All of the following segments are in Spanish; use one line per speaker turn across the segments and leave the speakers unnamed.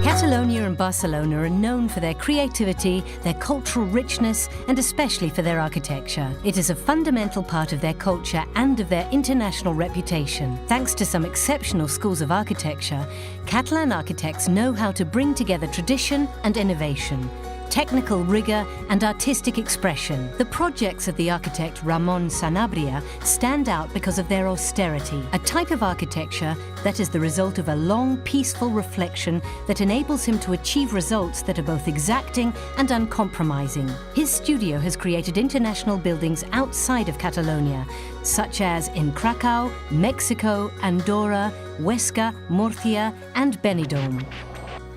Catalonia and Barcelona are known for their creativity, their cultural richness, and especially for their architecture. It is a fundamental part of their culture and of their international reputation. Thanks to some exceptional schools of architecture, Catalan architects know how to bring together tradition and innovation, technical rigour and artistic expression. The projects of the architect Ramon Sanabria stand out because of their austerity, a type of architecture that is the result of a long, peaceful reflection that enables him to achieve results that are both exacting and uncompromising. His studio has created international buildings outside of Catalonia, such as in Krakow, Mexico, Andorra, Huesca, Murcia and Benidorm.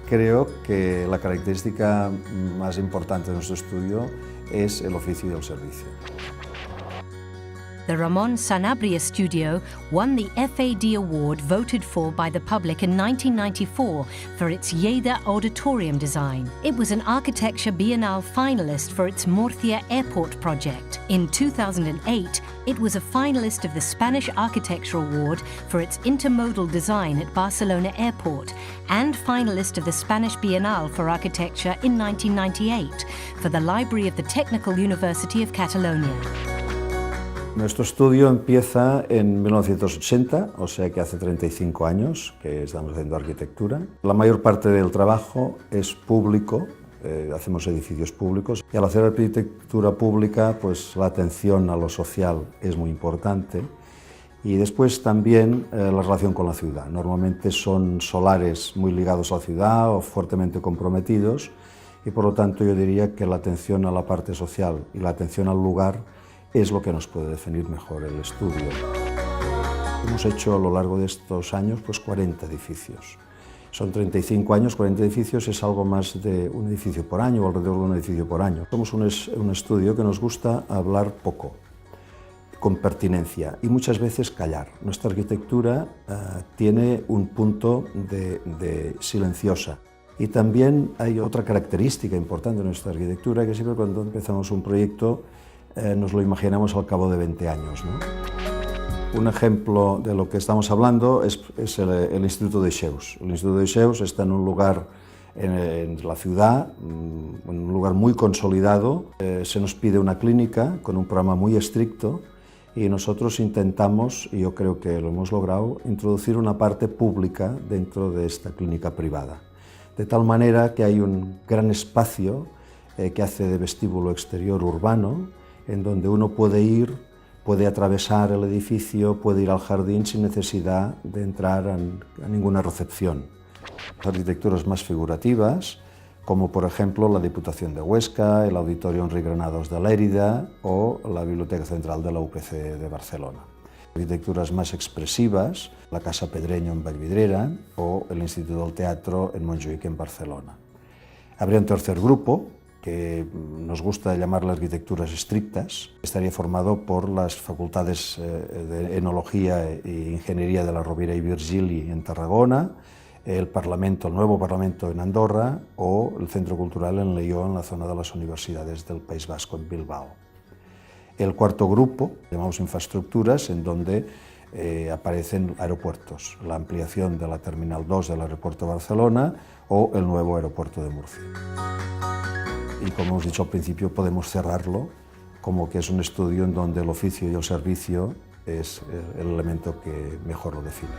Creo que la característica más importante de nuestro estudio es el oficio y el servicio.
The Ramon Sanabria studio won the FAD award voted for by the public in 1994 for its Lleida auditorium design. It was an Architecture Bienal finalist for its Murcia airport project. In 2008, it was a finalist of the Spanish Architecture Award for its intermodal design at Barcelona Airport and finalist of the Spanish Bienal for Architecture in 1998 for the Library of the Technical University of Catalonia.
Nuestro estudio empieza en 1980, o sea que hace 35 años que estamos haciendo arquitectura. La mayor parte del trabajo es público, hacemos edificios públicos y al hacer arquitectura pública pues la atención a lo social es muy importante y después también la relación con la ciudad. Normalmente son solares muy ligados a la ciudad o fuertemente comprometidos y por lo tanto yo diría que la atención a la parte social y la atención al lugar es lo que nos puede definir mejor el estudio. Hemos hecho a lo largo de estos años pues 40 edificios. Son 35 años, 40 edificios es algo más de un edificio por año o alrededor de un edificio por año. Somos un estudio que nos gusta hablar poco, con pertinencia y muchas veces callar. Nuestra arquitectura tiene un punto de silenciosa. Y también hay otra característica importante de nuestra arquitectura, que siempre cuando empezamos un proyecto nos lo imaginamos al cabo de 20 años, ¿no? Un ejemplo de lo que estamos hablando es el Instituto d'Eixeus. El Instituto d'Eixeus está en un lugar en la ciudad, en un lugar muy consolidado. Se nos pide una clínica con un programa muy estricto y nosotros intentamos, y yo creo que lo hemos logrado, introducir una parte pública dentro de esta clínica privada. De tal manera que hay un gran espacio que hace de vestíbulo exterior urbano, en donde uno puede ir, puede atravesar el edificio, puede ir al jardín sin necesidad de entrar a ninguna recepción. Arquitecturas más figurativas, como por ejemplo la Diputación de Huesca, el Auditorio Enric Granados de Lérida o la Biblioteca Central de la UPC de Barcelona. Arquitecturas más expresivas, la Casa Pedreño en Vallvidrera o el Instituto del Teatro en Montjuïc en Barcelona. Habría un tercer grupo, que nos gusta llamar las arquitecturas estrictas. Estaría formado por las facultades de Enología e Ingeniería de la Rovira i Virgili en Tarragona, el nuevo Parlamento en Andorra o el Centro Cultural en León, en la zona de las universidades del País Vasco en Bilbao. El cuarto grupo, llamamos infraestructuras, en donde aparecen aeropuertos, la ampliación de la Terminal 2 del Aeropuerto de Barcelona o el nuevo aeropuerto de Murcia. Y como hemos dicho al principio, podemos cerrarlo como que es un estudio en donde el oficio y el servicio es el elemento que mejor lo define.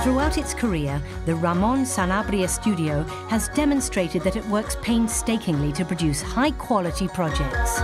Throughout its career, the Ramon Sanabria studio has demonstrated that it works painstakingly to produce high-quality projects.